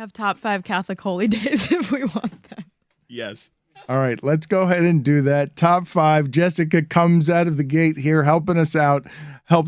have top 5 Catholic holy days if we want them. Yes. All right, let's go ahead and do that. Top 5. Jessica comes out of the gate here helping us out.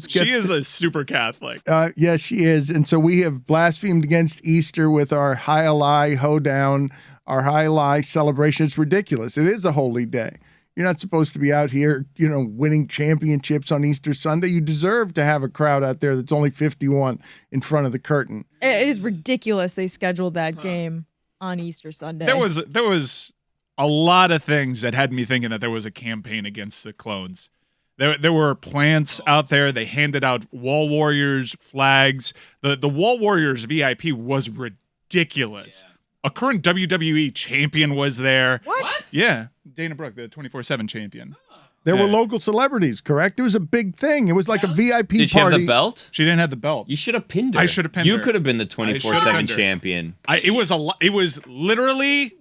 She is a super Catholic. Yes, she is. And so we have blasphemed against Easter with our high lie, hoedown, our high lie celebration. It's ridiculous. It is a holy day. You're not supposed to be out here, winning championships on Easter Sunday. You deserve to have a crowd out there that's only 51 in front of the curtain. It is ridiculous they scheduled that game on Easter Sunday. There was a lot of things that had me thinking that there was a campaign against the clones. There were plants out there. They handed out Wall Warriors flags. The Wall Warriors VIP was ridiculous. Yeah. A current WWE champion was there. What? Yeah. Dana Brooke, the 24/7 champion. There were local celebrities, correct? It was a big thing. It was like a VIP party. Did she have the belt? She didn't have the belt. You should have pinned her. I should have pinned her. You could have been the 24/7 champion. It was literally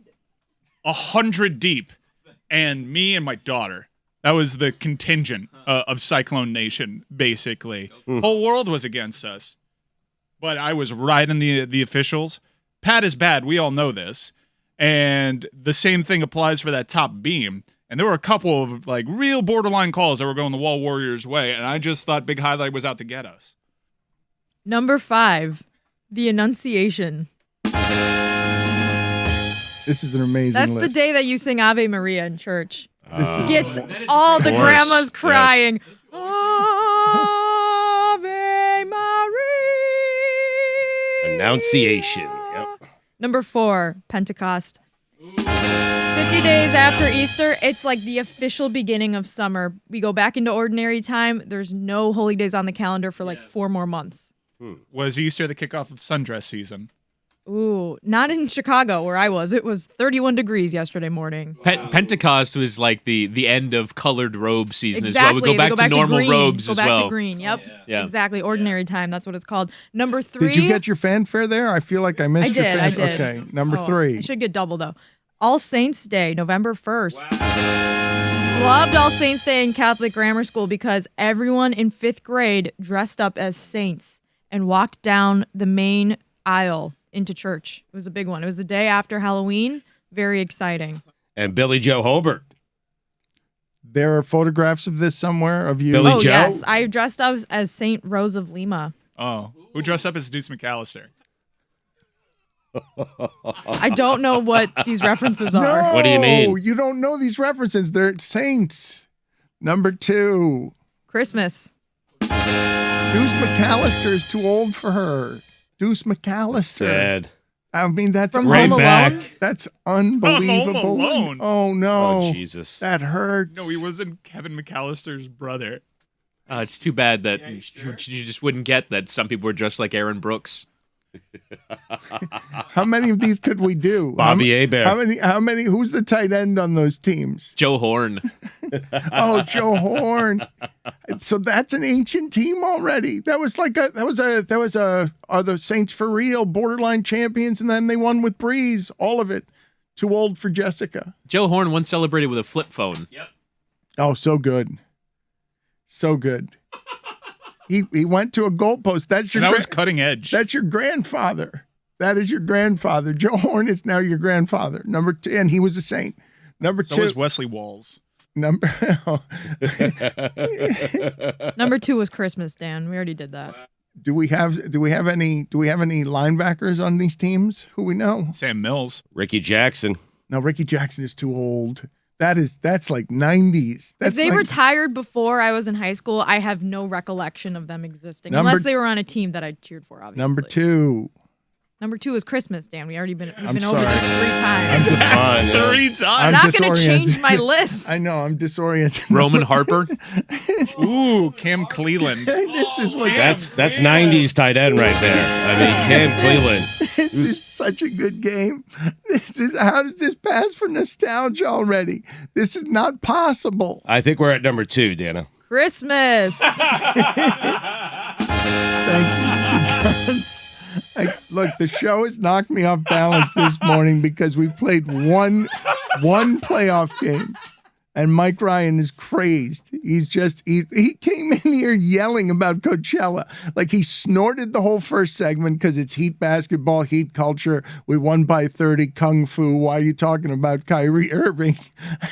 100 deep, and me and my daughter. That was the contingent of Cyclone Nation, basically. Whole world was against us. But I was right in the officials. Pat is bad. We all know this. And the same thing applies for that top beam. And there were a couple of real borderline calls that were going the Wall Warriors' way. And I just thought Big Highlight was out to get us. Number 5, the Annunciation. This is an amazing That's list. the day that you sing Ave Maria in church. Gets That all the grandmas crying. Yes. Ave Maria. Annunciation. Yep. Number 4, Pentecost. 50 days after Easter, it's like the official beginning of summer. We go back into ordinary time. There's no holy days on the calendar for 4 more months. Was Easter the kickoff of sundress season? Ooh, not in Chicago where I was. It was 31 degrees yesterday morning. Pentecost was like the end of colored robe season Exactly. as well. We go back to normal green. robes as well. Go back to green. Yep. Yeah. Exactly. Ordinary time. That's what it's called. Number 3. Did you get your fanfare there? I feel like I missed your fanfare. I did. Okay, number 3. I should get double, though. All Saints Day, November 1st. Loved All Saints Day in Catholic grammar school because everyone in 5th grade dressed up as saints and walked down the main aisle into church. It was a big one. It was the day after Halloween. Very exciting. And Billy Joe Hobart. There are photographs of this somewhere of you. Billy Joe? Yes. I dressed up as Saint Rose of Lima. Oh, who dressed up as Deuce McAllister? I don't know what these references are. No, What do you mean? You don't know these references. They're saints. Number 2. Christmas. Deuce McAllister is too old for her. Deuce McAllister. Sad. I mean, that's From Right Home back. Alone? That's unbelievable. Home Alone. Oh no. Oh, Jesus. That hurts. No, he wasn't Kevin McAllister's brother. It's too bad that you just wouldn't get that some people were dressed like Aaron Brooks. How many of these could we do? Bobby Hebert. How many? Who's the tight end on those teams? Joe Horn. Oh, Joe Horn. So that's an ancient team already. Are the Saints for real borderline champions? And then they won with Breeze. All of it. Too old for Jessica. Joe Horn once celebrated with a flip phone. Yep. Oh, so good. So good. He went to a goalpost. That was cutting edge. That's your grandfather. That is your grandfather. Joe Horn is now your grandfather. Number 2, and he was a saint. Number 2. So was Wesley Walls. Number 2 was Christmas, Dan. We already did that. Do we have any linebackers on these teams who we know? Sam Mills. Ricky Jackson. No, Ricky Jackson is too old. That's like 90s. If they retired before I was in high school, I have no recollection of them existing. Unless they were on a team that I cheered for, obviously. Number 2. Number 2 is Christmas, Dan. We've been I'm over sorry. this 3 times. Just fine. 3 times. I'm not going to change my list. I know. I'm disoriented. Roman Harper. Ooh, Cam Cleveland. This is what That's 90s tight end right there. I mean, Cam Cleveland. This is such a good game. How does this pass for nostalgia already? This is not possible. I think we're at number 2, Dana. Christmas. Thank you. Look, the show has knocked me off balance this morning because we played one playoff game. And Mike Ryan is crazed. He came in here yelling about Coachella. Like he snorted the whole first segment because it's Heat basketball, Heat culture. We won by 30, Kung Fu. Why are you talking about Kyrie Irving?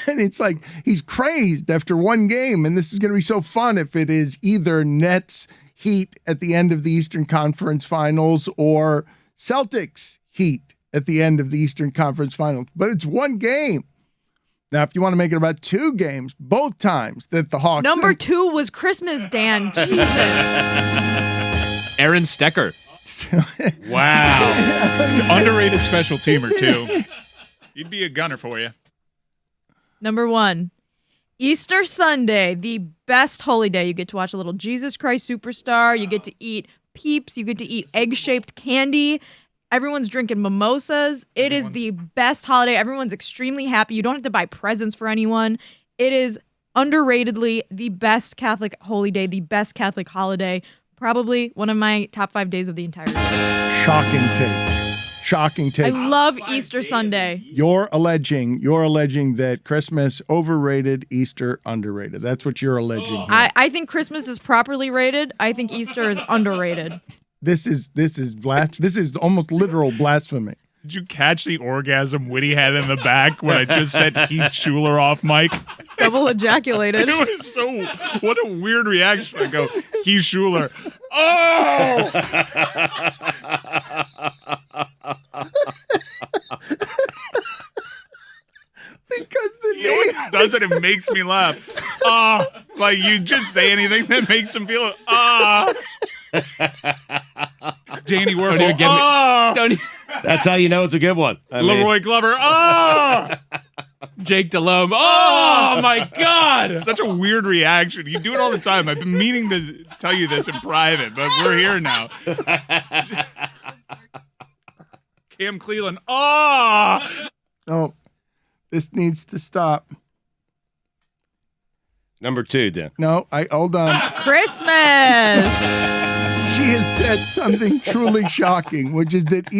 And it's like he's crazed after one game. And this is going to be so fun if it is either Nets Heat at the end of the Eastern Conference Finals or Celtics Heat at the end of the Eastern Conference Finals. But it's one game. Now, if you want to make it about 2 games, both times that the Hawks... Number 2 was Christmas, Dan. Jesus. Aaron Stecker. Wow. Underrated special teamer, too. He'd be a gunner for you. Number 1, Easter Sunday, the best holy day. You get to watch a little Jesus Christ Superstar. You get to eat Peeps. You get to eat egg-shaped candy. Everyone's drinking mimosas. It is the best holiday. Everyone's extremely happy. You don't have to buy presents for anyone. It is underratedly the best Catholic holy day, the best Catholic holiday. Probably one of my top 5 days of the entire year. Shocking take. I love Easter Sunday. You're alleging that Christmas overrated, Easter underrated. That's what you're alleging here. I think Christmas is properly rated. I think Easter is underrated. This is almost literal blasphemy. Did you catch the orgasm Whitty had in the back when I just said Heath Schuler off mic? Double ejaculated. It was so, what a weird reaction. I go, Heath Schuler. Oh! Because the You know what it does it? It makes me laugh. Like you just say anything that makes him feel, Danny Werfel. Don't even get me. Don't even, That's how you know it's a good one. I mean, Leroy Glover. Jake Delhomme. Oh my God! Such a weird reaction. You do it all the time. I've been meaning to tell you this in private, but we're here now. Cam Cleland. Oh, this needs to stop. Number 2, Dan. No, hold on. Christmas. She has said something truly shocking, which is that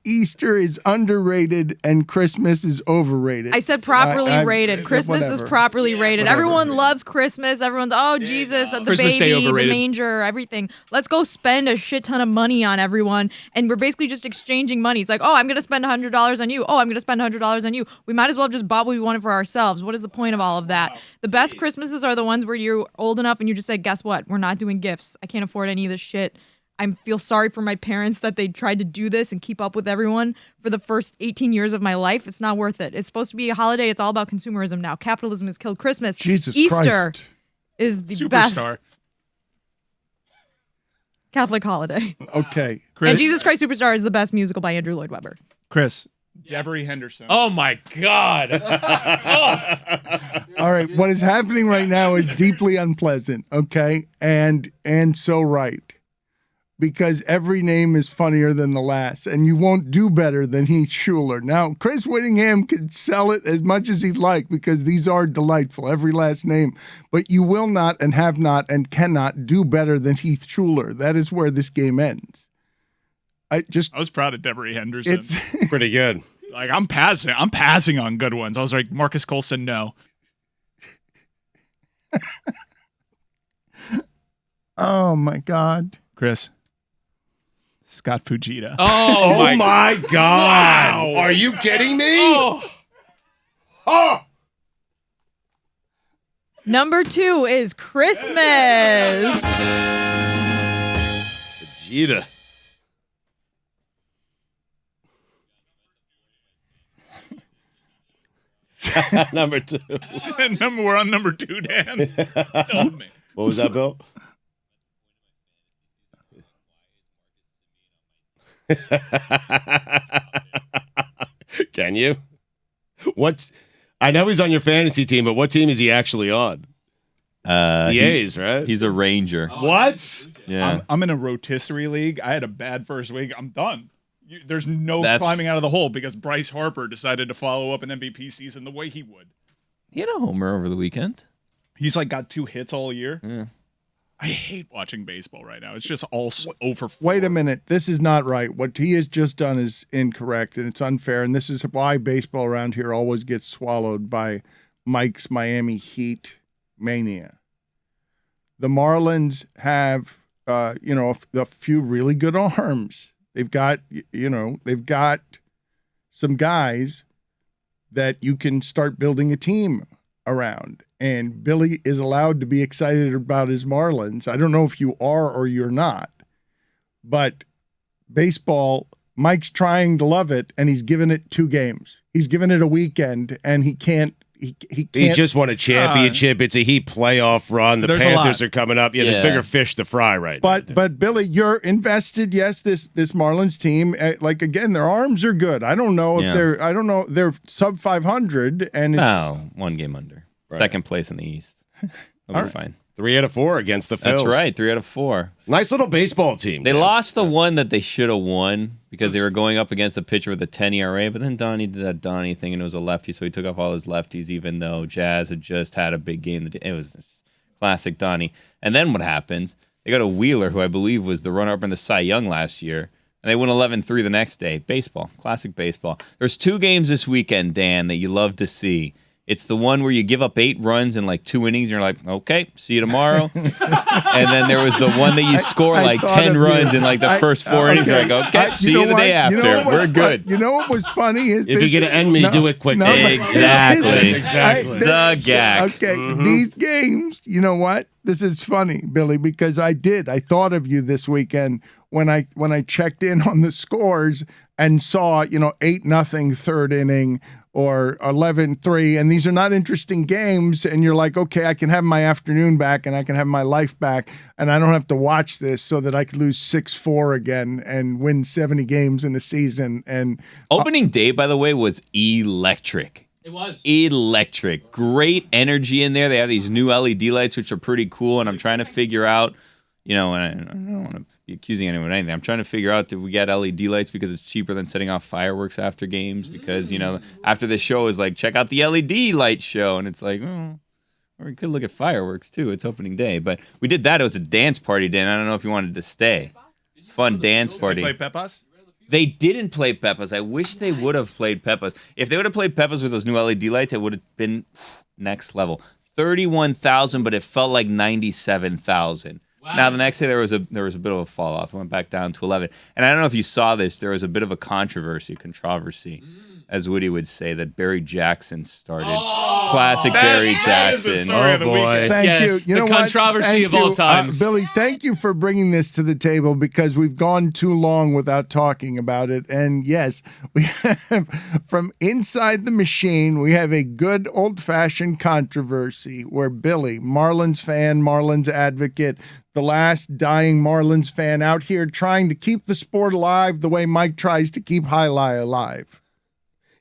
Easter is underrated and Christmas is overrated. I said properly rated. Christmas is whatever. properly rated. Whatever. Everyone loves Christmas. Everyone's, Jesus, the Christmas Day baby, the overrated. manger, everything. Let's go spend a shit ton of money on everyone. And we're basically just exchanging money. It's like, I'm going to spend $100 on you. I'm going to spend $100 on you. We might as well have just bought what we wanted for ourselves. What is the point of all of that? The best Christmases are the ones where you're old enough and you just say, guess what? We're not doing gifts. I can't afford any of this shit. I feel sorry for my parents that they tried to do this and keep up with everyone for the first 18 years of my life. It's not worth it. It's supposed to be a holiday. It's all about consumerism now. Capitalism has killed Christmas. Jesus Easter Christ. is the Superstar. best Catholic holiday. Okay. Chris. And Jesus Christ Superstar is the best musical by Andrew Lloyd Webber. Chris. Devery Henderson. Oh my God! All right. What is happening right now is deeply unpleasant. Okay. And so right. Because every name is funnier than the last, and you won't do better than Heath Schuler. Now, Chris Whittingham could sell it as much as he'd like because these are delightful, every last name. But you will not and have not and cannot do better than Heath Schuler. That is where this game ends. I was proud of Devery Henderson. It's Pretty good. Like I'm passing on good ones. I was like, Marcus Coulson, no. oh my God. Chris. Scott Fujita. Oh my God. Wow. Are you kidding me? Oh. Number 2 is Christmas. Vegeta. Number 2. We're on number 2, Dan. Help me. What was that, Bill? Can you? I know he's on your fantasy team, but what team is he actually on? The A's, right? He's a Ranger. What? Yeah. I'm in a rotisserie league. I had a bad first week. I'm done. There's no That's- climbing out of the hole because Bryce Harper decided to follow up an MVP season the way he would. He had a homer over the weekend. He's like got 2 hits all year. Yeah. I hate watching baseball right now. It's just all over. Wait a minute. This is not right. What he has just done is incorrect, and it's unfair. And this is why baseball around here always gets swallowed by Mike's Miami Heat mania. The Marlins have, a few really good arms. They've got some guys that you can start building a team around. And Billy is allowed to be excited about his Marlins. I don't know if you are or you're not, but baseball, Mike's trying to love it, and he's given it 2 games. He's given it a weekend, and he can't. He just won a championship. It's a Heat playoff run. The Panthers are coming up. Yeah, there's bigger fish to fry now. But Billy, you're invested. Yes, this Marlins team. Again, their arms are good. I don't know if they're. I don't know. They're sub 500, and it's 1 game under. Right. Second place in the East. They'll be fine. 3 out of 4 against the Phils. That's right, 3 out of 4. Nice little baseball team. They lost the one that they should have won because they were going up against a pitcher with a 10 ERA, but then Donnie did that Donnie thing, and it was a lefty, so he took off all his lefties, even though Jazz had just had a big game. It was classic Donnie. And then what happens? They got a Wheeler, who I believe was the runner-up in the Cy Young last year, and they won 11-3 the next day. Baseball, classic baseball. There's 2 games this weekend, Dan, that you love to see. It's the one where you give up 8 runs in like 2 innings, and you're like, okay, see you tomorrow. And then there was the one that you score like 10 runs in like the first 4 innings. You're like, okay, see you the day after. We're good. You know what was funny? Is if you're going to end me, do it quick. Exactly. The gag. Okay, these games, you know what? This is funny, Billy, because I thought of you this weekend when I checked in on the scores and saw, 8-0 third inning, or 11-3, and these are not interesting games, and you're like, okay, I can have my afternoon back, and I can have my life back, and I don't have to watch this so that I could lose 6-4 again and win 70 games in a season. And opening day, by the way, was electric. It was. Electric. Great energy in there. They have these new LED lights, which are pretty cool, and I'm trying to figure out, and I don't want to be accusing anyone of anything. I'm trying to figure out, did we get LED lights because it's cheaper than setting off fireworks after games? Because, after this show is like, check out the LED light show. And it's like, or we could look at fireworks too. It's opening day. But we did that. It was a dance party, Dan. I don't know if you wanted to stay. Fun dance party. Did they play Pepas? They didn't play Pepas. I wish they would have played Pepas. If they would have played Pepas with those new LED lights, it would have been next level. 31,000, but it felt like 97,000. Wow. Now the next day there was a bit of a fall off. It went back down to 11. And I don't know if you saw this. There was a bit of a controversy, as Woody would say, that Barry Jackson started. Classic Barry Jackson. Oh boy! Thank you. You know the controversy of all times. Billy, thank you for bringing this to the table because we've gone too long without talking about it. And yes, we have from inside the machine. We have a good old-fashioned controversy where Billy, Marlins fan, Marlins advocate, the last dying Marlins fan out here trying to keep the sport alive the way Mike tries to keep Highlight alive.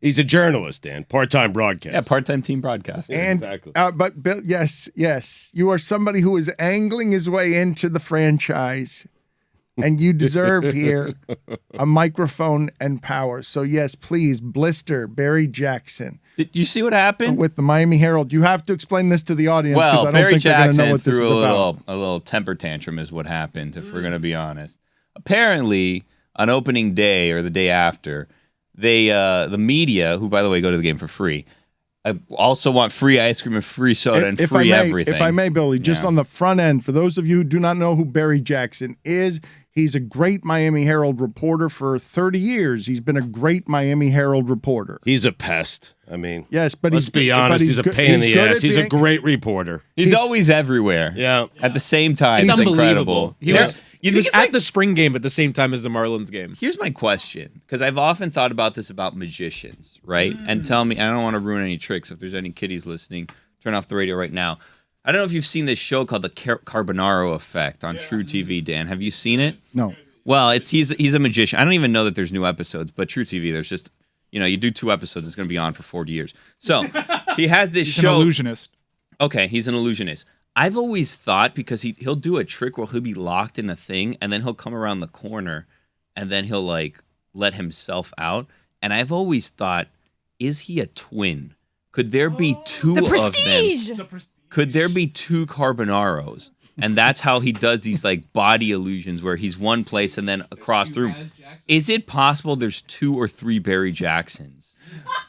He's a journalist, Dan. Part-time broadcast. Yeah, part-time team broadcast. And, exactly. But Bill, yes. You are somebody who is angling his way into the franchise, and you deserve here a microphone and power. So, yes, please, blister Barry Jackson. Did you see what happened? With the Miami Herald. You have to explain this to the audience because I don't Barry think they're going to know Jackson what this is about. A little temper tantrum is what happened, if we're going to be honest. Apparently, on opening day or the day after, the media, who, by the way, go to the game for free, also want free ice cream and free soda and free everything. If I may, Billy, just on the front end, for those of you who do not know who Barry Jackson is, he's a great Miami Herald reporter for 30 years. He's been a great Miami Herald reporter. He's a pest. I mean, yes, but let's be honest, he's a pain in the ass. He's a great reporter. He's always everywhere. Yeah. At the same time, it's he's unbelievable. Incredible. He was at the spring game at the same time as the Marlins game. Here's my question, because I've often thought about this about magicians, right? And tell me, I don't want to ruin any tricks. If there's any kiddies listening, turn off the radio right now. I don't know if you've seen this show called The Carbonaro Effect on True TV, Dan. Have you seen it? No. Well, he's a magician. I don't even know that there's new episodes, but True TV, there's just, you do 2 episodes, it's going to be on for 40 years. So he has this show. He's an illusionist. Okay, he's an illusionist. I've always thought, because he'll do a trick where he'll be locked in a thing, and then he'll come around the corner, and then he'll let himself out. And I've always thought, is he a twin? Could there be 2 The of Prestige. them? Could there be 2 Carbonaros? And that's how he does these like body illusions where he's one place and then across the room. Is it possible there's 2 or 3 Barry Jacksons?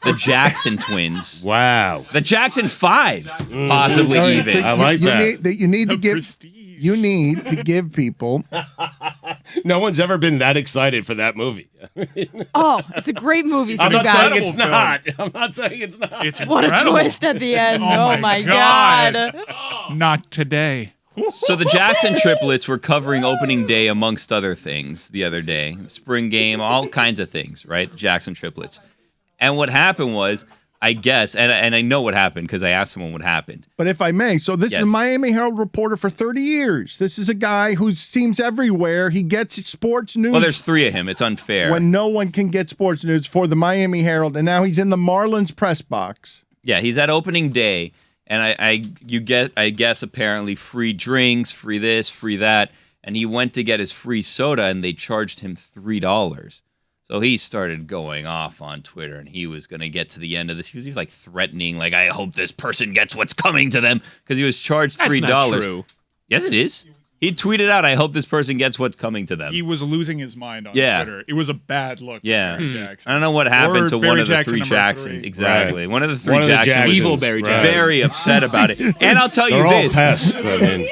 The Jackson twins. Wow. The Jackson 5, possibly All right, even. so I like that. You need to give. Prestige. You need to give people. No one's ever been that excited for that movie. Oh, it's a great movie, I'm you not saying guys. it's not. I'm not saying it's not. It's What a incredible. twist at the end. Oh Oh, my my God. God. Not today. So the Jackson triplets were covering opening day amongst other things the other day. Spring game, all kinds of things, right? The Jackson triplets. And what happened was, I guess, and I know what happened because I asked someone what happened. But if I may, so this is Yes. a Miami Herald reporter for 30 years. This is a guy who seems everywhere. He gets sports news Well, there's 3 of him. It's unfair. when no one can get sports news for the Miami Herald, and now he's in the Marlins press box. Yeah, he's at opening day, and I guess apparently free drinks, free this, free that, and he went to get his free soda, and they charged him $3. So he started going off on Twitter, and he was going to get to the end of this. He was like threatening, like, I hope this person gets what's coming to them, because he was charged $3. That's not true. Yes, it is. He tweeted out, I hope this person gets what's coming to them. He was losing his mind on Yeah. Twitter. It was a bad look. Yeah. For Barry Jackson. I don't know what happened Or to Barry one of the Jackson 3 number Jacksons. 3. Exactly. Right. One of the 3 One of the Jacksons was Evil Barry Right. Jackson. very upset about it. And I'll tell you They're all this. pests. I mean,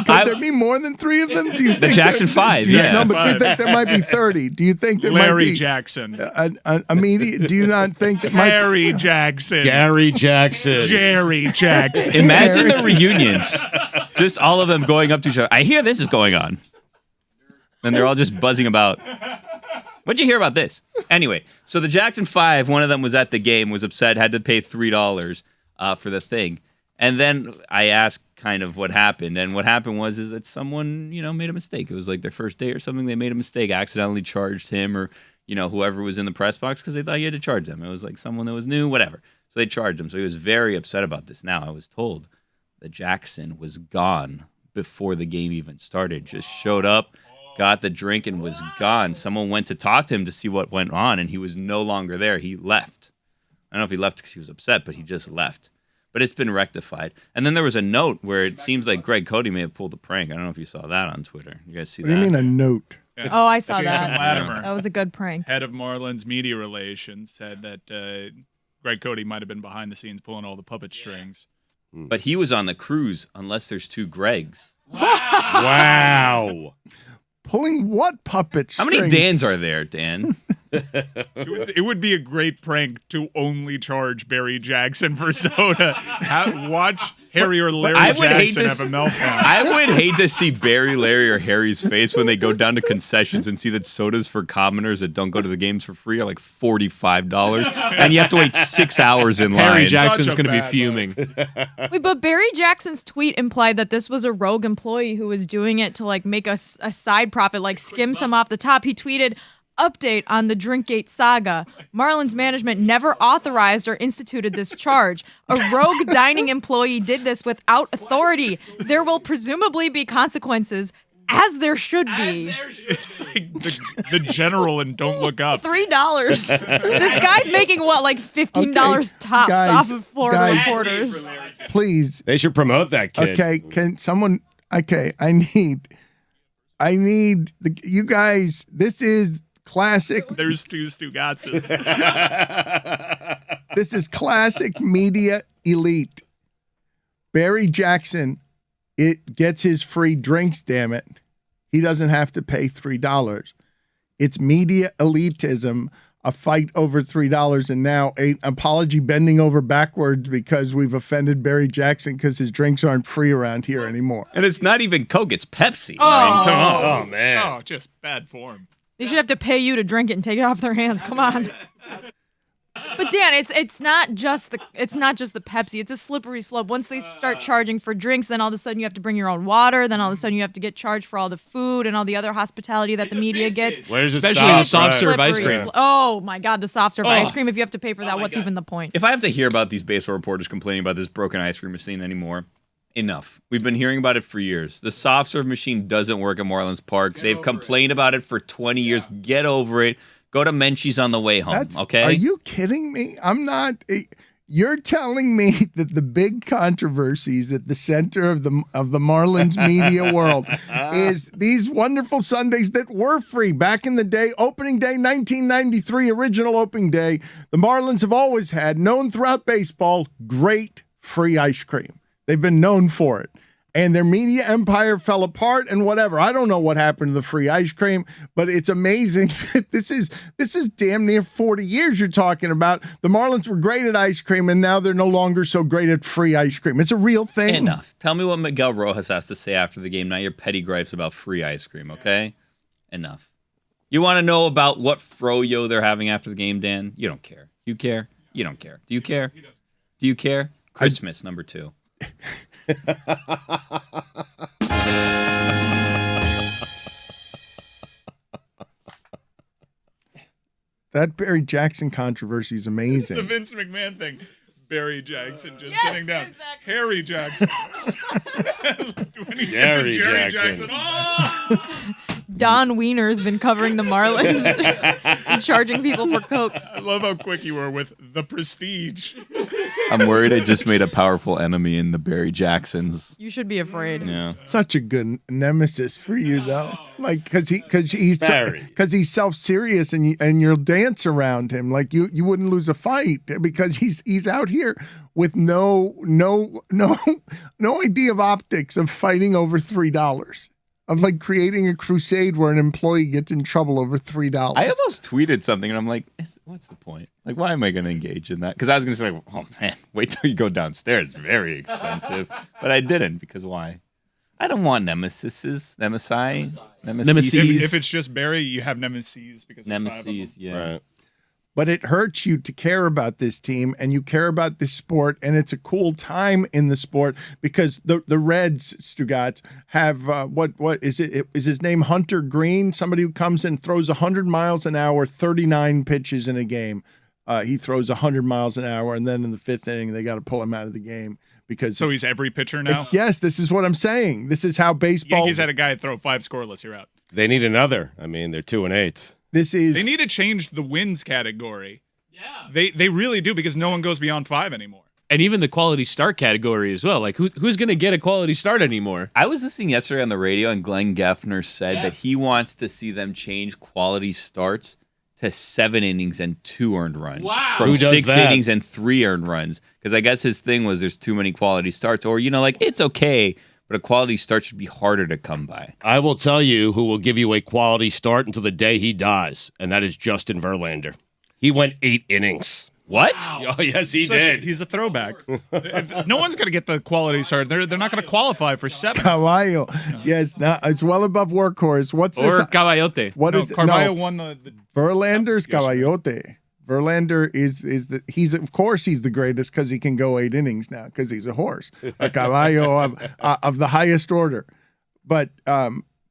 Could there be more than 3 of them? Do you think Jackson there- 5, do you- yeah. No, but do you think there might be 30? Do you think there might Larry be Jackson. a media? Do you not think that might? Harry Jackson. Gary Jackson. Jerry Jackson. Imagine the reunions. Just all of them going up to each other. I hear this is going on. And they're all just buzzing about, what'd you hear about this? Anyway, so the Jackson 5, one of them was at the game, was upset, had to pay $3 for the thing. And then I asked kind of what happened. And what happened was is that someone, made a mistake. It was like their first day or something. They made a mistake, accidentally charged him or, whoever was in the press box because they thought you had to charge them. It was like someone that was new, whatever. So they charged him. So he was very upset about this. Now, I was told that Jackson was gone before the game even started. Just showed up, got the drink, and was gone. Someone went to talk to him to see what went on, and he was no longer there. He left. I don't know if he left because he was upset, but he just left. But it's been rectified. And then there was a note where it seems like Greg Cody may have pulled a prank. I don't know if you saw that on Twitter. You guys see What that? do you mean a note? Oh, I saw Jason that. Latimer, That was a good prank. head of Marlins media relations, said that Greg Cody might have been behind the scenes pulling all the puppet strings. But he was on the cruise, unless there's 2 Gregs. Wow. Pulling what puppet How strings? many Dans are there, Dan? It would be a great prank to only charge Barry Jackson for soda. Watch Harry or Larry I would hate Jackson to have a s- meltdown. I would hate to see Barry, Larry, or Harry's face when they go down to concessions and see that sodas for commoners that don't go to the games for free are like $45, and you have to wait 6 hours in line. Harry Such Jackson's a going to be bad fuming. Wait, but Barry Jackson's tweet implied that this was a rogue employee who was doing it to like make a side profit, like skim some off the top. He tweeted, "Update on the Drinkgate saga. Marlins management never authorized or instituted this charge. A rogue dining employee did this without authority. There will presumably be consequences, as there should be." It's like the general and Don't Look Up. $3. This guy's making what, like $15 tops guys, off of Florida guys. reporters. Please. They should promote that kid. Okay, can someone? Okay, I need you guys. This is classic. There's 2 Stugotzes. This is classic media elite. Barry Jackson, it gets his free drinks. Damn it, he doesn't have to pay $3. It's media elitism. A fight over $3, and now an apology bending over backwards because we've offended Barry Jackson because his drinks aren't free around here anymore. And it's not even Coke, it's Pepsi. I mean, come on. Oh, man. Oh, just bad form. They should have to pay you to drink it and take it off their hands. Come on. But Dan, it's not just the Pepsi. It's a slippery slope. Once they start charging for drinks, then all of a sudden you have to bring your own water. Then all of a sudden you have to get charged for all the food and all the other hospitality that the media gets. Where's it Especially stop? the soft serve ice Slippery cream. Oh my God, the soft serve Oh. ice cream. If you have to pay for that, what's even the point? If I have to hear about these baseball reporters complaining about this broken ice cream machine anymore, enough. We've been hearing about it for years. The soft serve machine doesn't work at Marlins Park. They've complained about it for 20 years. Get over it. Go to Menchie's on the way home, okay? Are you kidding me? I'm not. You're telling me that the big controversies at the center of the Marlins media world is these wonderful Sundays that were free back in the day, opening day 1993, original opening day. The Marlins have always had, known throughout baseball, great free ice cream. They've been known for it. And their media empire fell apart and whatever. I don't know what happened to the free ice cream, but it's amazing that this is damn near 40 years you're talking about. The Marlins were great at ice cream, and now they're no longer so great at free ice cream. It's a real thing. Enough. Tell me what Miguel Rojas has to say after the game, not your petty gripes about free ice cream, okay? Enough. You want to know about what froyo they're having after the game, Dan? You don't care. You care? You don't care. Do you care? Do you care? Christmas, number 2. That Barry Jackson controversy is amazing. It's the Vince McMahon thing. Barry Jackson just sitting down. Exactly. Harry Jackson. When he Jerry gets to Jerry Jackson. Jackson. Oh! Don Wiener has been covering the Marlins and charging people for Cokes. I love how quick you were with the prestige. I'm worried I just made a powerful enemy in the Barry Jacksons. You should be afraid. Yeah. Such a good nemesis for you, though. Like, because he's self-serious and you'll dance around him. Like you wouldn't lose a fight because he's out here with no idea of optics of fighting over $3. Of like creating a crusade where an employee gets in trouble over $3. I almost tweeted something and I'm like, what's the point? Like, why am I going to engage in that? Because I was going to say, oh man, wait till you go downstairs. It's very expensive. But I didn't, because why? I don't want nemesis. Nemesis. If it's just Barry, you have nemesis because Nemesis, yeah. Right. But it hurts you to care about this team and you care about this sport, and it's a cool time in the sport because the Reds, Stugotz, have what is it? Is his name Hunter Green? Somebody who comes in, throws 100 miles an hour, 39 pitches in a game. He throws 100 miles an hour, and then in the 5th inning they got to pull him out of the game because So he's every pitcher now? Yes, this is what I'm saying. This is how baseball. Yankees had a guy throw 5 scoreless. You're out. They need another. I mean, they're 2-8. They need to change the wins category. Yeah. They really do because no one goes beyond 5 anymore. And even the quality start category as well. Like, who's going to get a quality start anymore? I was listening yesterday on the radio, and Glenn Geffner said that he wants to see them change quality starts to 7 innings and 2 earned runs. Wow. From Who does 6 that? innings and 3 earned runs. Because I guess his thing was there's too many quality starts. Or, like, it's okay, but a quality start should be harder to come by. I will tell you who will give you a quality start until the day he dies, and that is Justin Verlander. He went 8 innings. What? Oh, yes, he Such did. he's a throwback. No one's going to get the quality start. They're not going to qualify for 7. Caballo. Yes, now it's well above workhorse. What's this? Or Caballote. What is Carvalho no, won the Verlander's yesterday. Caballote. Verlander is he's of course he's the greatest because he can go 8 innings now because he's a horse, a caballo of the highest order. But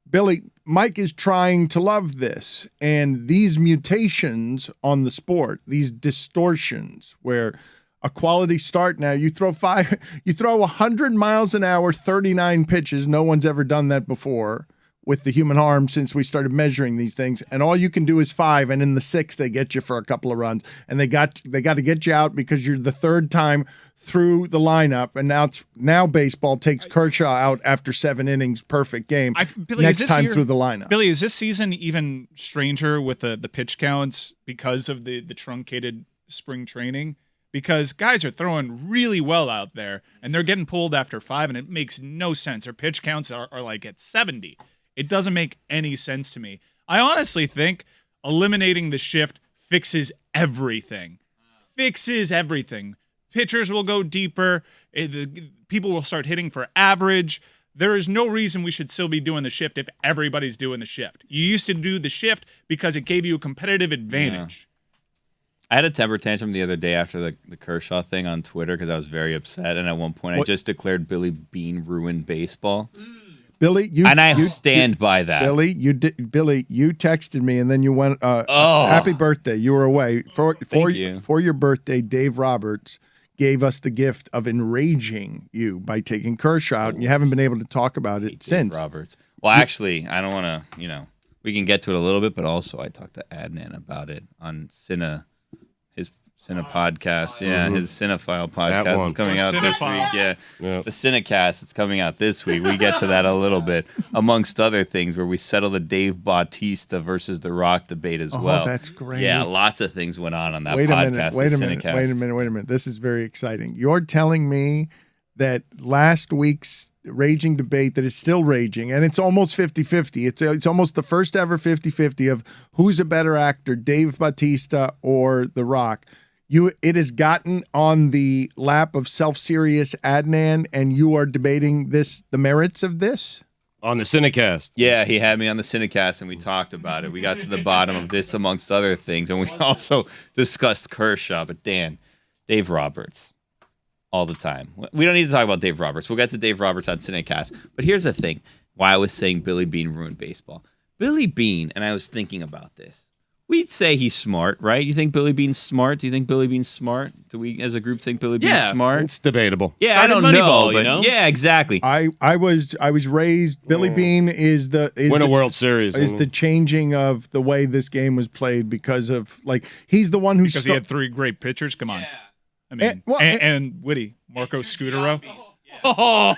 Billy, Mike is trying to love this, and these mutations on the sport, these distortions, where a quality start now you throw 100 miles an hour, 39 pitches. No one's ever done that before with the human arm since we started measuring these things, and all you can do is 5, and in the 6th they get you for a couple of runs, and they got to get you out because you're the 3rd time through the lineup, and now baseball takes Kershaw out after 7 innings, perfect game. Billy, next time through the lineup. Billy, is this season even stranger with the pitch counts because of the truncated spring training? Because guys are throwing really well out there, and they're getting pulled after 5, and it makes no sense. Their pitch counts are like at 70. It doesn't make any sense to me. I honestly think eliminating the shift fixes everything. Fixes everything. Pitchers will go deeper. People will start hitting for average. There is no reason we should still be doing the shift if everybody's doing the shift. You used to do the shift because it gave you a competitive advantage. I had a temper tantrum the other day after the Kershaw thing on Twitter because I was very upset. And at one point, I just declared Billy Bean ruined baseball. Billy, I stand by that. Billy, you texted me, and then you went. Happy birthday! You were away for your birthday. Dave Roberts gave us the gift of enraging you by taking Kershaw out, and you haven't been able to talk about it since. Roberts. Well, actually, I don't want to. We can get to it a little bit, but also I talked to Adnan about it on Cine, his Cine podcast. Yeah, his Cinephile podcast one. is coming out this Cinephile? week. Yeah. Yeah. The Cinecast is coming out this week. We get to that a little bit, amongst other things, where we settle the Dave Bautista versus The Rock debate as well. Oh, that's great. Yeah, lots of things went on that Wait a podcast. minute. the Wait a minute. Cinecast. Wait a minute. Wait a minute. This is very exciting. You're telling me that last week's raging debate that is still raging, and it's almost 50-50. It's almost the first ever 50-50 of who's a better actor, Dave Bautista or The Rock. It has gotten on the lap of self-serious Adnan, and you are debating the merits of this? On the Cinecast. Yeah, he had me on the Cinecast, and we talked about it. We got to the bottom of this, amongst other things, and we also discussed Kershaw. But Dave Roberts, all the time. We don't need to talk about Dave Roberts. We'll get to Dave Roberts on Cinecast. But here's the thing, why I was saying Billy Beane ruined baseball. Billy Beane, and I was thinking about this, we'd say he's smart, right? You think Billy Beane's smart? Do you think Billy Beane's smart? Do we, as a group, think Billy Beane's smart? It's debatable. Yeah, I Started don't know, Moneyball, but you know? yeah, exactly. I was raised. Billy Beane is Win a World Series. is the changing of the way this game was played because of he's the one who Because he had 3 great pitchers. Come on. I mean, and Witty, Marco Scutaro. Oh,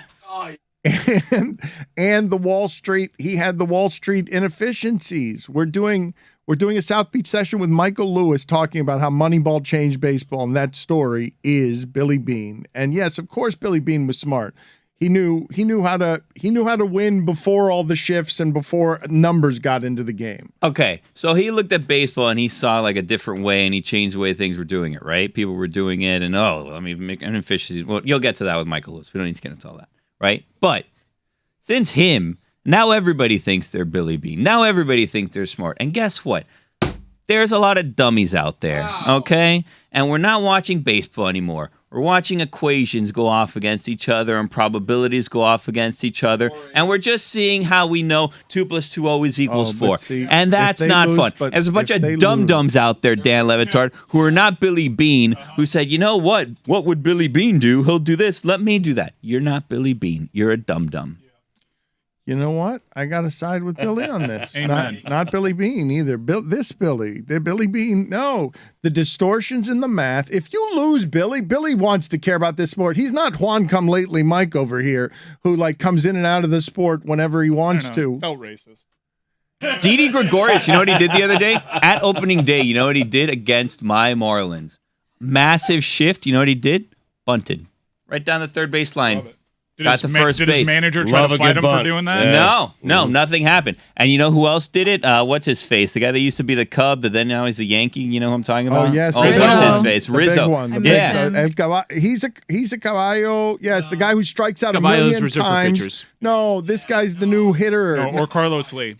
and the Wall Street. He had the Wall Street inefficiencies. We're doing a South Beach session with Michael Lewis talking about how Moneyball changed baseball, and that story is Billy Beane. And yes, of course, Billy Beane was smart. He knew how to win before all the shifts and before numbers got into the game. Okay, so he looked at baseball and he saw like a different way, and he changed the way things were doing it, right? People were doing it, and make inefficiencies. Well, you'll get to that with Michael Lewis. We don't need to get into all that, right? But since him, now everybody thinks they're Billy Beane. Now everybody thinks they're smart. And guess what? There's a lot of dummies out there, okay? And we're not watching baseball anymore. We're watching equations go off against each other and probabilities go off against each other. And we're just seeing how we know 2 + 2 always equals 4. See, and that's not fun. There's a bunch of dum-dums out there, Dan Le Batard, who are not Billy Beane, who said, you know what? What would Billy Beane do? He'll do this. Let me do that. You're not Billy Beane. You're a dum-dum. You know what? I got to side with Billy on this. Amen. Not Billy Beane either. The Billy Beane. No, the distortions in the math. If you lose Billy wants to care about this sport. He's not Juan Come Lately Mike over here who comes in and out of the sport whenever he wants to. Felt racist. Didi Gregorius, you know what he did the other day? At opening day, you know what he did against my Marlins? Massive shift. You know what he did? Bunted. Right down the third base line. Did his manager try to fight him for doing that? Yeah. No, nothing happened. And you know who else did it? What's his face? The guy that used to be the Cub, but then now he's a Yankee. You know who I'm talking about? Oh yes, what's Rizzo. his face? The Rizzo. big one. I miss him. El Caballo. He's a caballo. Yes, the guy who strikes out Caballo's a million reserved for times. pitchers. No, this guy's the new hitter. Or Carlos Lee.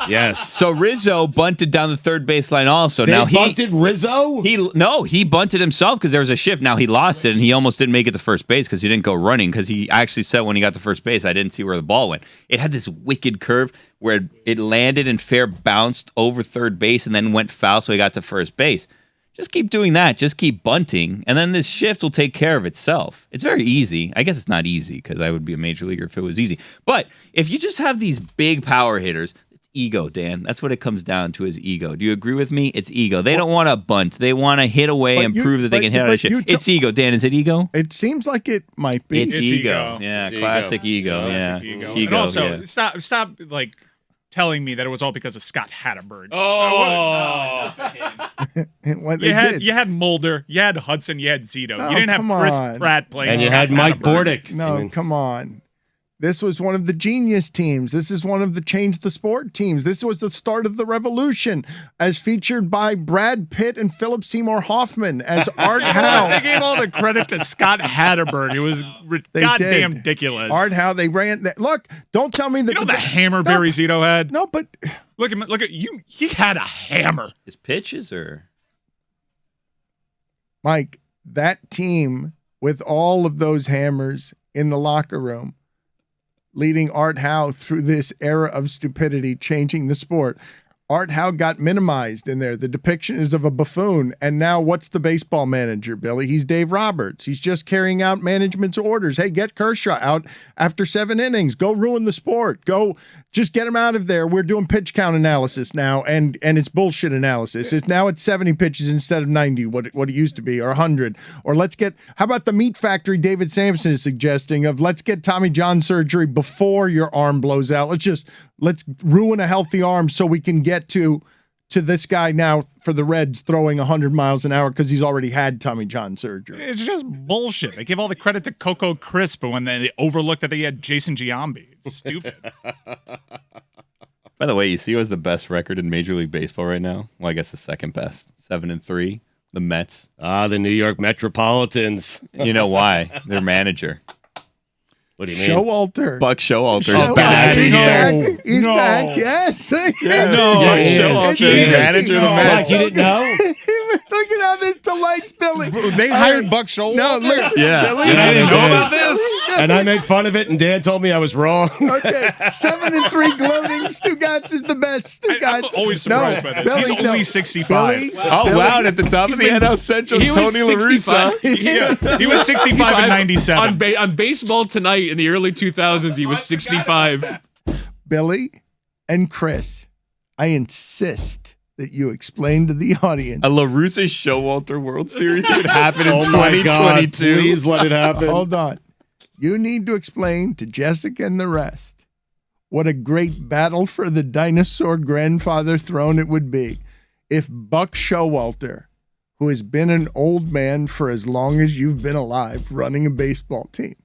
Yes. So Rizzo bunted down the third baseline also. They now bunted Rizzo? he bunted himself because there was a shift. Now he lost it, and he almost didn't make it to first base because he didn't go running, because he actually said when he got to first base, I didn't see where the ball went. It had this wicked curve where it landed and fair bounced over third base and then went foul, so he got to first base. Just keep doing that. Just keep bunting, and then this shift will take care of itself. It's very easy. I guess it's not easy because I would be a major leaguer if it was easy. But if you just have these big power hitters, it's ego, Dan. That's what it comes down to, is ego. Do you agree with me? It's ego. They don't want to bunt. They want to hit away and prove that they can hit out of shit. It's ego, Dan. Is it ego? It seems like it might be. It's ego. Yeah, It's classic ego. Yeah. Classic ego. Ego, And also, yeah. stop telling me that it was all because of Scott Hatterberg. What they You did. had Mulder, you had Hudson, you had Zito. Oh, you didn't have come Chris on. Pratt playing. And you Scott had Mike Hatterberg. Bordick. No, come on. This was one of the genius teams. This is one of the change the sport teams. This was the start of the revolution, as featured by Brad Pitt and Philip Seymour Hoffman as Art They Howe. gave all the credit to Scott Hatterberg. It was They goddamn did. ridiculous. Art Howe. They ran. Look, don't tell me that. you know the hammer Barry Zito had? No, but Look at you. He had a hammer. His pitches or Mike, that team with all of those hammers in the locker room, leading Art Howe through this era of stupidity, changing the sport. Art Howe got minimized in there. The depiction is of a buffoon. And now what's the baseball manager, Billy? He's Dave Roberts. He's just carrying out management's orders. Hey, get Kershaw out after 7 innings. Go ruin the sport. Go just get him out of there. We're doing pitch count analysis now, and it's bullshit analysis. Now it's 70 pitches instead of 90, what it used to be, or 100. Or how about the meat factory David Sampson is suggesting of let's get Tommy John surgery before your arm blows out. Let's ruin a healthy arm so we can get to this guy now for the Reds throwing 100 miles an hour because he's already had Tommy John surgery. It's just bullshit. They give all the credit to Coco Crisp, but when they overlooked that they had Jason Giambi. It's stupid. By the way, you see who has the best record in Major League Baseball right now? Well, I guess the second best, 7-3. The Mets. The New York Metropolitans. You know why? Their manager. What do you mean? Showalter. Buck Showalter Showalter. is back. He's No. back. He's No. back. Yes. No. Showalter, It's manager of the No. Mets. You didn't know? Look at how this delights Billy. They hired Buck Showalter? No, listen, Yeah. Billy. And I didn't know about Yeah. this? And I made fun of it, and Dan told me I was wrong. Okay, 7-3 gloating. Stugotz is the best. I'm Stugotz. always surprised by this. He's only 65. Billy, Oh, Billy, wow. At the top of the NL Central, He was Tony La Russa. 65. Yeah, he was 65 in 97. On Baseball Tonight in the early 2000s, he was 65. Billy and Chris, I insist that you explain to the audience. A La Russa Showalter World Series would happen in Oh my God, 2022. please let it happen. Hold on. You need to explain to Jessica and the rest what a great battle for the dinosaur grandfather throne it would be if Buck Showalter, who has been an old man for as long as you've been alive running a baseball team,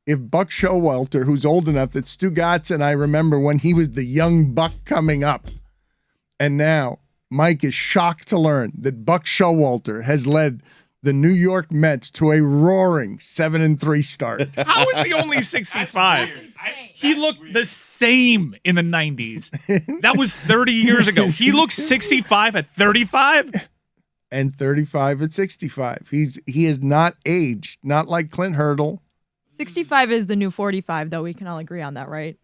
if Buck Showalter, who's old enough that Stugotz and I remember when he was the young Buck coming up, and now Mike is shocked to learn that Buck Showalter has led the New York Mets to a roaring 7-3 start. How is he only 65? He looked the same in the 90s. That was 30 years ago. He looks 65 at 35? And 35 at 65. He is not aged, not like Clint Hurdle. 65 is the new 45, though. We can all agree on that, right?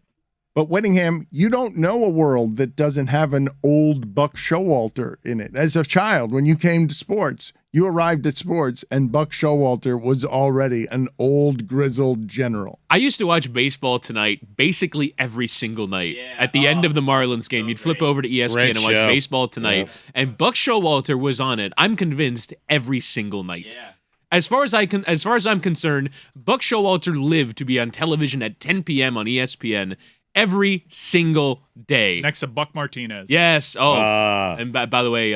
But Whittingham, you don't know a world that doesn't have an old Buck Showalter in it. As a child, when you came to sports, you arrived at sports, and Buck Showalter was already an old, grizzled general. I used to watch Baseball Tonight basically every single night. At the end of the Marlins game, you'd flip over to ESPN Great and watch show. Baseball Tonight, and Buck Showalter was on it. I'm convinced every single night. Yeah. As far as I'm concerned, Buck Showalter lived to be on television at 10 p.m. on ESPN every single day. Next to Buck Martinez. Yes. Oh, Ah. and by the way,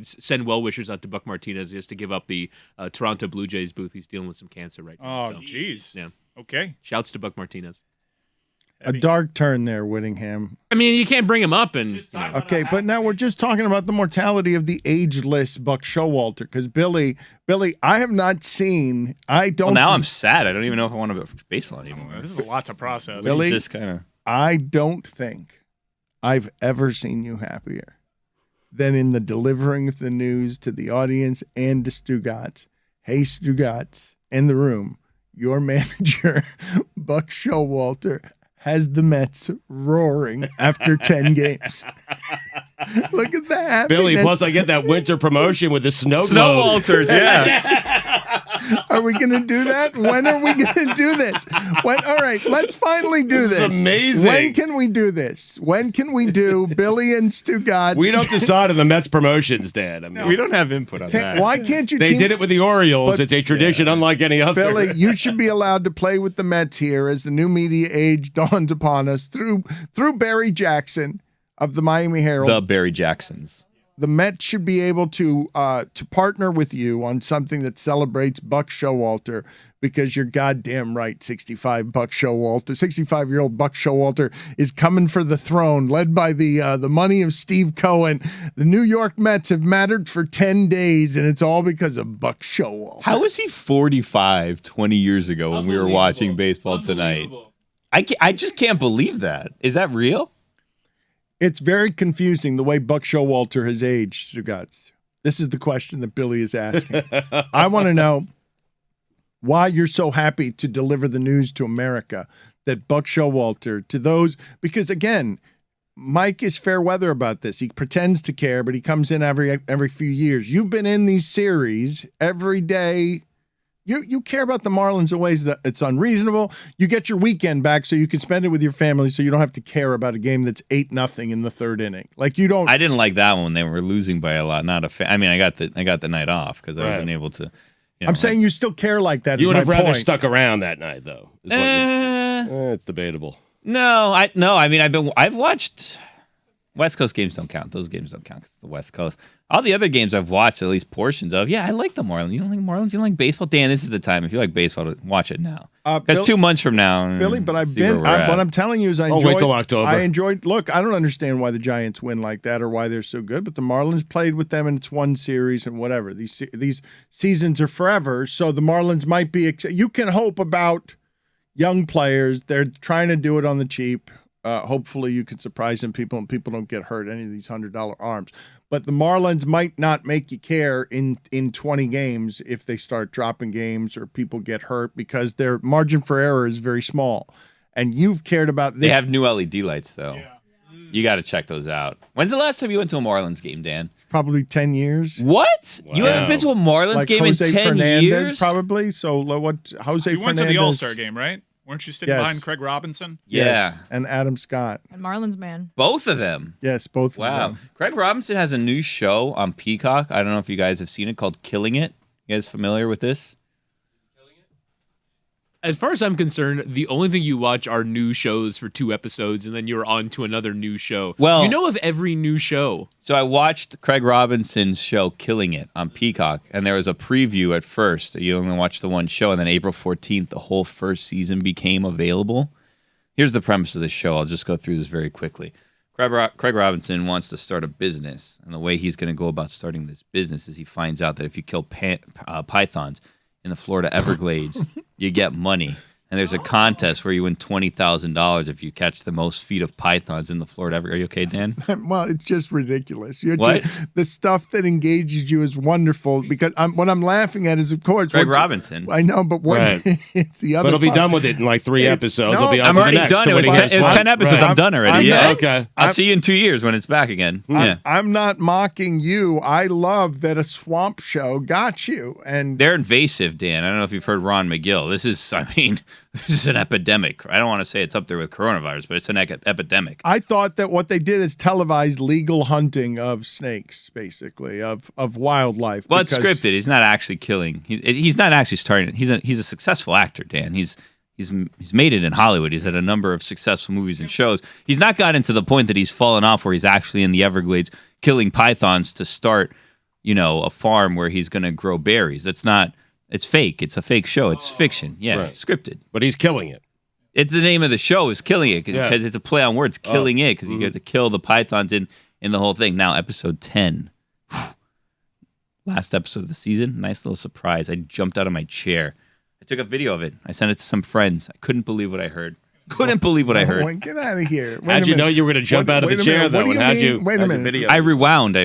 send well wishers out to Buck Martinez just to give up the Toronto Blue Jays booth. He's dealing with some cancer right now. Oh, so, jeez. yeah. Okay. Shouts to Buck Martinez. A dark turn there, Whittingham. I mean, you can't bring him up and. Okay, but now we're just talking about the mortality of the ageless Buck Showalter. Because Billy, I have not seen. I don't. Well, now I'm sad. I don't even know if I want to be baseball anymore. This is a lot to process. Billy? It's just kind of. I don't think I've ever seen you happier than in the delivering of the news to the audience and to Stugotz. Hey, Stugotz, in the room, your manager, Buck Showalter, has the Mets roaring after 10 games. Look at the happiness. Billy, plus I get that winter promotion with the snow globes. Snowwalters, yeah. Are we going to do that? When are we going to do this? All right, let's finally do this. This is amazing. When can we do this? When can we do Billy and Stugotz? We don't decide on the Mets promotions, Dan. I mean, We don't have input on that. Why can't you they did it with the Orioles. But- It's a tradition unlike any other. Billy, you should be allowed to play with the Mets here as the new media age dawns upon us through Barry Jackson of the Miami Herald. The Barry Jacksons. The Mets should be able to partner with you on something that celebrates Buck Showalter, because you're goddamn right, 65 Buck Showalter, 65-year-old Buck Showalter is coming for the throne, led by the money of Steve Cohen. The New York Mets have mattered for 10 days, and it's all because of Buck Showalter. How was he 45 20 years ago when we were watching Baseball Tonight? I just can't believe that. Is that real? It's very confusing the way Buck Showalter has aged, Stugotz. This is the question that Billy is asking. I want to know why you're so happy to deliver the news to America that Buck Showalter, to those, because again, Mike is fair weather about this. He pretends to care, but he comes in every few years. You've been in these series every day. You care about the Marlins in ways that it's unreasonable. You get your weekend back so you can spend it with your family, so you don't have to care about a game that's 8-0 in the third inning. Like you don't. I didn't like that one when they were losing by a lot. Not a fan. I mean, I got the night off because I wasn't able to. I'm saying you still care like that. You would have rather point. stuck around that night, though. Is what it's debatable. No. I mean, I've watched. West Coast games don't count. Those games don't count because it's the West Coast. All the other games I've watched, at least portions of. Yeah, I like the Marlins. You don't like Marlins? You don't like baseball? Dan, this is the time. If you like baseball, to watch it now. Because 2 months from now, Billy. But what I'm telling you is, I'll wait till October. I enjoyed. Look, I don't understand why the Giants win like that or why they're so good. But the Marlins played with them, and it's one series and whatever. These seasons are forever. So the Marlins might be. You can hope about young players. They're trying to do it on the cheap. Hopefully you can surprise some people and people don't get hurt, any of these $100 arms. But the Marlins might not make you care in 20 games if they start dropping games or people get hurt because their margin for error is very small. And you've cared about this. They have new LED lights, though. Yeah. You got to check those out. When's the last time you went to a Marlins game, Dan? Probably 10 years. What? Wow. You haven't been to a Marlins game Jose in 10 Fernandez, years? Probably. So what? Jose You went Fernandez. to the All-Star game, right? Weren't you sitting behind Craig Robinson? Yeah. And Adam Scott. And Marlins man. Both of them. Yes, both of Wow. them. Craig Robinson has a new show on Peacock. I don't know if you guys have seen it, called Killing It. You guys familiar with this? As far as I'm concerned, the only thing you watch are new shows for 2 episodes, and then you're on to another new show. Well, you know of every new show. So I watched Craig Robinson's show Killing It on Peacock, and there was a preview at first. You only watched the one show, and then April 14th, the whole first season became available. Here's the premise of the show. I'll just go through this very quickly. Craig Robinson wants to start a business, and the way he's going to go about starting this business is he finds out that if you kill pythons in the Florida Everglades, you get money. And there's a contest where you win $20,000 if you catch the most feet of pythons in the Florida Everglades. Are you okay, Dan? Well, it's just ridiculous. What? The stuff that engages you is wonderful because what I'm laughing at is, of course, Craig Robinson. I know, but what Right. it's the other. But he'll be part. done with it in like 3 episodes. no, He'll be on I'm to the already next. done. to It was, what he 10, has it was planned. 10 episodes. Right. I'm done already. Yeah. Okay. I'll see you in 2 years when it's back again. Yeah. I'm not mocking you. I love that a swamp show got you, and They're invasive, Dan. I don't know if you've heard Ron McGill. This is an epidemic. I don't want to say it's up there with coronavirus, but it's an epidemic. I thought that what they did is televised legal hunting of snakes, basically of wildlife. Well, it's because- scripted. He's not actually killing. He's not actually starting. He's a successful actor, Dan. He's made it in Hollywood. He's had a number of successful movies and shows. He's not gotten to the point that he's fallen off where he's actually in the Everglades killing pythons to start, a farm where he's going to grow berries. That's not. It's fake. It's a fake show. It's fiction. Yeah, Right. It's scripted. But he's killing it. It's the name of the show is Killing It because it's a play on words. Killing It because you get to kill the pythons in the whole thing. Now, episode 10. Last episode of the season. Nice little surprise. I jumped out of my chair. I took a video of it. I sent it to some friends. I couldn't believe what I heard. Couldn't believe what I heard. Oh, get out of here! How'd you know you were going to jump out of the chair, though? What do you mean? Wait a minute. Video? I rewound.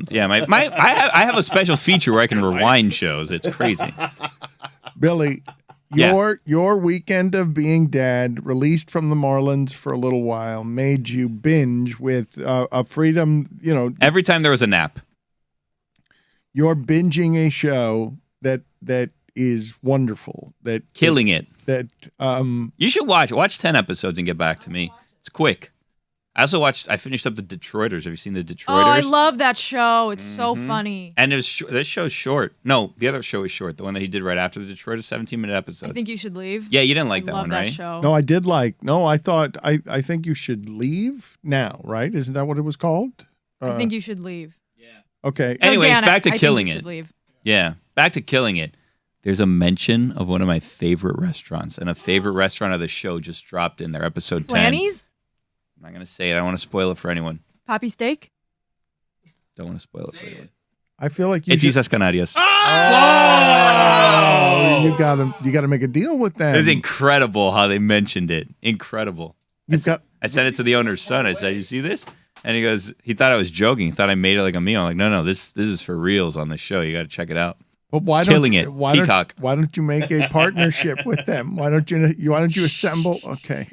Yeah, I have a special feature where I can rewind shows. It's crazy. Billy, Yeah. your weekend of being dad, released from the Marlins for a little while, made you binge with a freedom. Every time there was a nap. You're binging a show that is wonderful. Killing It. That You should watch 10 episodes and get back to me. It's quick. I finished up the Detroiters. Have you seen the Detroiters? Oh, I love that show. It's so funny. And this show's short. No, the other show is short. The one that he did right after the Detroiters, 17-minute episodes. I think you should leave. Yeah, you didn't like I that love one, that right? show. no, I did like. No, I thought I think you should leave now. Right? Isn't that what it was called? I think you should leave. Okay. No, Anyways, Dan, back to I Killing think you It. should leave. Yeah, back to Killing It. There's a mention of one of my favorite restaurants, and a favorite restaurant of the show just dropped in their episode 10. Flanny's? I'm not going to say it. I don't want to spoil it for anyone. Poppy steak? Don't want to spoil it for anyone. I feel like you It's should. Isas Canarias. Oh, you gotta make a deal with them. It's incredible how they mentioned it. Incredible. You've got. I sent it to the owner's son. I said, "You see this?" And he goes, he thought I was joking. He thought I made it like a meal. I'm like, no, this is for reals on the show. You got to check it out. But why Killing don't It. Why Peacock. don't you make a partnership with them? Why don't you assemble? Okay.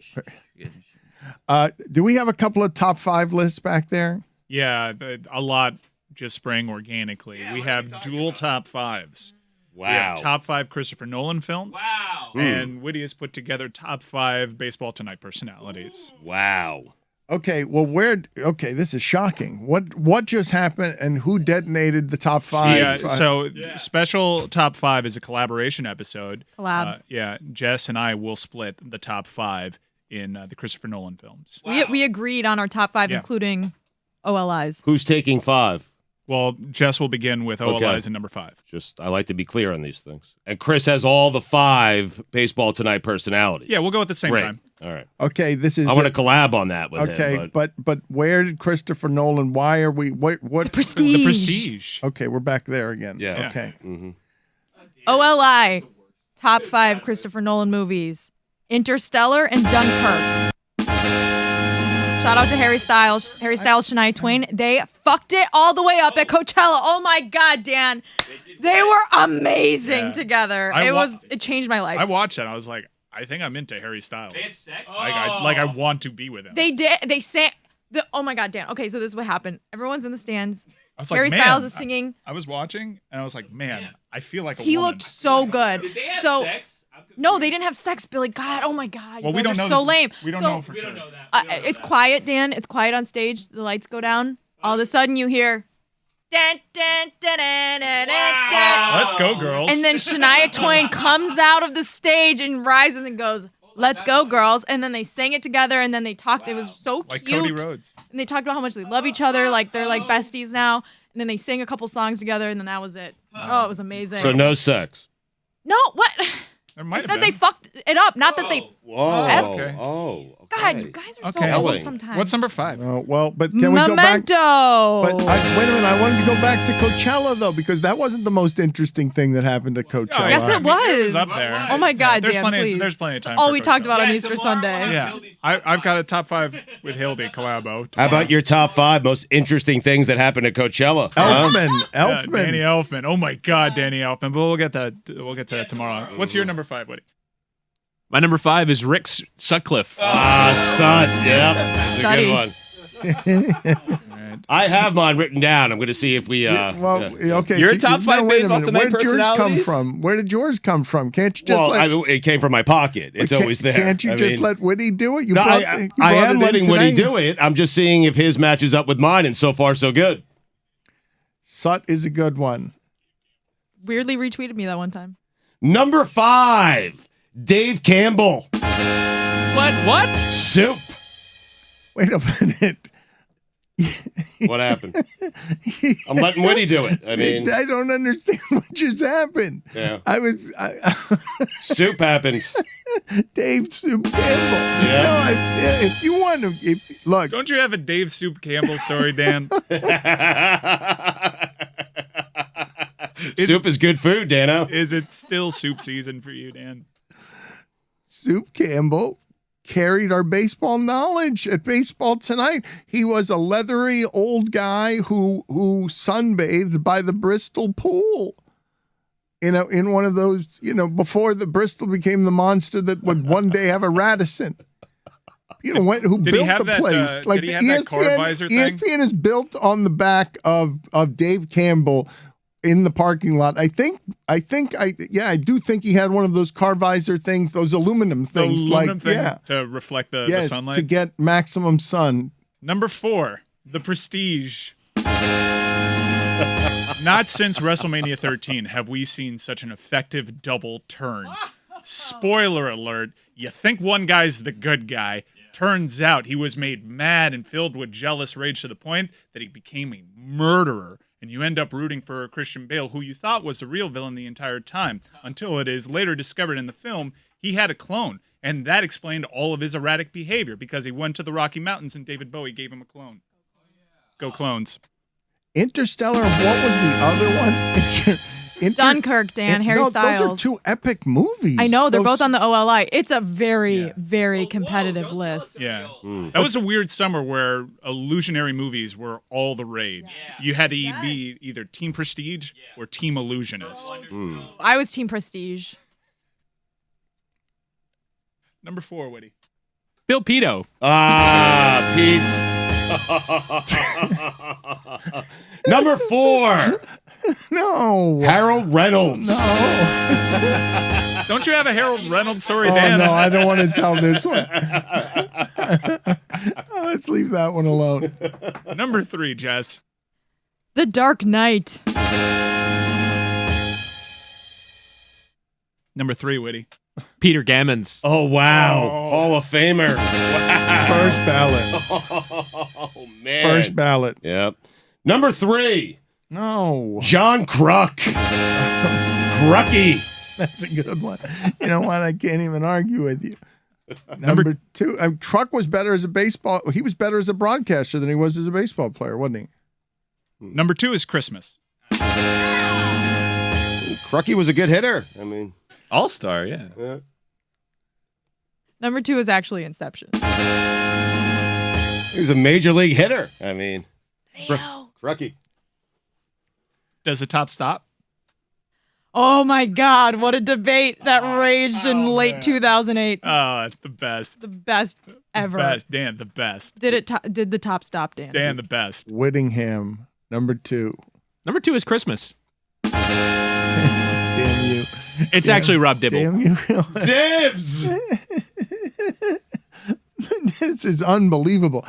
Do we have a couple of top 5 lists back there? Yeah, a lot just sprang organically. We have dual top 5s. Wow. We have top 5 Christopher Nolan films. Wow. And Whitty has put together top 5 Baseball Tonight personalities. Wow. Okay, well, this is shocking. What just happened, and who detonated the top 5? Yeah, so special top 5 is a collaboration episode. Collab. Jess and I will split the top 5 in the Christopher Nolan films. We agreed on our top 5, Yeah. including OLIs. Who's taking 5? Well, Jess will begin with OLIs Okay. in number 5. I like to be clear on these things. And Chris has all the 5 Baseball Tonight personalities. Yeah, we'll go at the same Great. time. All right. Okay, this is. I want to collab on that with Okay, him. but where did Christopher Nolan? Why are we? What? Prestige. The Prestige. Okay, we're back there again. Yeah. Okay. OLI, top 5 Christopher Nolan movies: Interstellar and Dunkirk. Shout out to Harry Styles, Shania Twain. They fucked it all the way up at Coachella. Oh my God, Dan, they were amazing together. It changed my life. I watched that. I was like, I think I'm into Harry Styles. I want to be with him. They did. They sang. Oh my God, Dan. Okay, so this is what happened. Everyone's in the stands. I was like, Harry man, Styles is singing. I was watching, and I was like, man, I feel like a He woman. looked so good. Did they have so sex? no, they didn't have sex, Billy. God, oh my God, Well, you we guys don't are know. so lame. We don't So, know for sure. It's quiet, Dan. It's quiet on stage. The lights go down. All of a sudden, you hear, dun, dun, dun, dun, dun, dun. Let's go, girls. And then Shania Twain comes out of the stage and rises and goes, "Let's go, girls!" And then they sang it together, and then they talked. It was so like cute. Cody Rhodes. And they talked about how much they love each other, like they're like besties now. And then they sang a couple songs together, and then that was it. Oh, it was amazing. So no sex. No, what? There I might have said been. they fucked it up. Not that they. Whoa. Okay. Oh. God, okay. you guys are so Okay. old Ellie. sometimes. What's number 5? Well, but can we go back? Memento. But wait a minute, I wanted to go back to Coachella though, because that wasn't the most interesting thing that happened at Coachella. Yes, it was. up there. Oh my God, There's Dan, plenty. please. There's plenty of time. All for we talked Coachella. about on Yeah, Easter tomorrow Sunday. on Yeah, Hildy's I've got a top 5 with Hildy collabo. How about your top 5 most interesting things that happened at Coachella? Elfman. Danny Elfman. Oh my God, Danny Elfman. But we'll get that. We'll get to that tomorrow. What's your number 5, Woody? My number 5 is Rick Sutcliffe. Son. Yep. That's a good one. I have mine written down. I'm going to see if we. Okay. Your so top 5 wait a Baseball minute. Tonight Where did yours come personalities? from? Where did yours come from? Can't you just it came from my pocket. It's always there. Can't you I just mean- let Woody do it? You No, brought, I you brought am it in letting Woody today. do it. I'm just seeing if his matches up with mine, and so far, so good. Sut is a good one. Weirdly retweeted me that one time. Number 5, Dave Campbell. What? Soup. Wait a minute. What happened? I'm letting Woody do it. I mean, I don't understand what just happened. Yeah. Soup happened. Dave Soup Campbell. Yeah. No, if you want to, look. Don't you have a Dave Soup Campbell story, Dan? Soup is good food, Dano. Is it still soup season for you, Dan? Soup Campbell carried our baseball knowledge at Baseball Tonight. He was a leathery old guy who sunbathed by the Bristol pool. In one of those, before the Bristol became the monster that would one day have a Radisson. Who Did he built have the that, place? did he have that car visor thing? ESPN is built on the back of Dave Campbell in the parking lot. I do think he had one of those car visor things, those aluminum things, to reflect the sunlight. to get maximum sun. Number 4, the Prestige. Not since WrestleMania 13 have we seen such an effective double turn. Spoiler alert, you think one guy's the good guy. Turns out he was made mad and filled with jealous rage to the point that he became a murderer. And you end up rooting for Christian Bale, who you thought was the real villain the entire time, until it is later discovered in the film he had a clone. And that explained all of his erratic behavior, because he went to the Rocky Mountains and David Bowie gave him a clone. Go Clones. Interstellar, what was the other one? Dunkirk, Dan, Harry Styles. Those are 2 epic movies. I know, they're both on the OLI. It's a very, very competitive list. Yeah. That was a weird summer where illusionary movies were all the rage. You had to be either Team Prestige or Team Illusionist. I was Team Prestige. Number 4, Woody. Bill Pito. Ah, Pete's. Number 4, No. Harold Reynolds. No. Don't you have a Harold Reynolds story, Oh, Dan? no, I don't want to tell this one. Let's leave that one alone. Number 3, Jess. The Dark Knight. Number 3, Whitty. Peter Gammons. Oh, wow. Oh. Hall of Famer. Wow. First ballot. Oh, man. First ballot. Yep. Number 3, No. John Kruk. Krucky. That's a good one. You know what? I can't even argue with you. Number 2. Truck was better as a baseball. He was better as a broadcaster than he was as a baseball player, wasn't he? Number 2 is Christmas. Krucky was a good hitter. I mean, All-star, yeah. yeah. Number 2 is actually Inception. He was a major league hitter. I mean, Krucky. Does the top stop? Oh my God, what a debate that raged in late 2008. Oh, the best. The best ever. Best. Dan, the best. Did the top stop, Dan? Dan, the best. Whittingham. Number 2. Number 2 is Christmas. Damn you. It's actually Rob Dibble. Damn you. Dibs. This is unbelievable.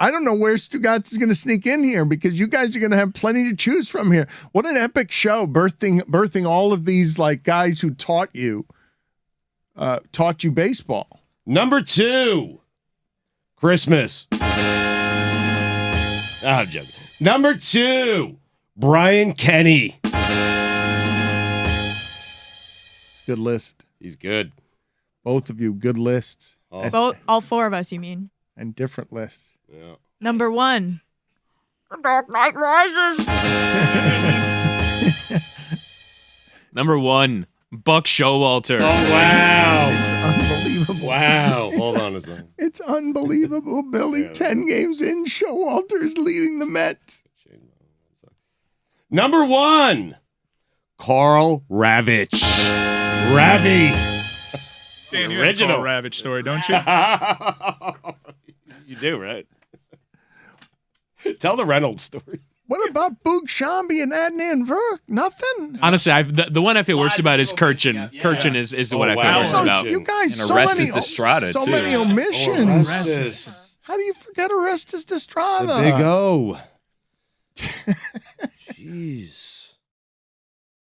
I don't know where Stugotz is going to sneak in here because you guys are going to have plenty to choose from here. What an epic show, birthing all of these like guys who taught you baseball. Number 2, Christmas. I'm joking. Number 2, Brian Kenny. Good list. He's good. Both of you, good lists. Both, all 4 of us, you mean? And different lists. Yeah. Number 1. The Dark Knight Rises. Number 1, Buck Showalter. Oh, wow. It's unbelievable. Wow. Hold on a second. It's unbelievable, Billy. 10 games in, Showalter is leading the Mets. Number 1, Carl Ravitch. Ravi. Dan, you have a Original. Carl Ravitch story, don't you? You do, right? Tell the Reynolds story. What about Boog Shambi and Adnan Verk? Nothing? Honestly, the one I feel worst about is Kirchin. Kirchin is the one I feel wow. worst Oh, about. You guys, And so many, Orestes Destrada, so too. many omissions. Orestes. How do you forget Orestes Destrada? The big O. Jeez.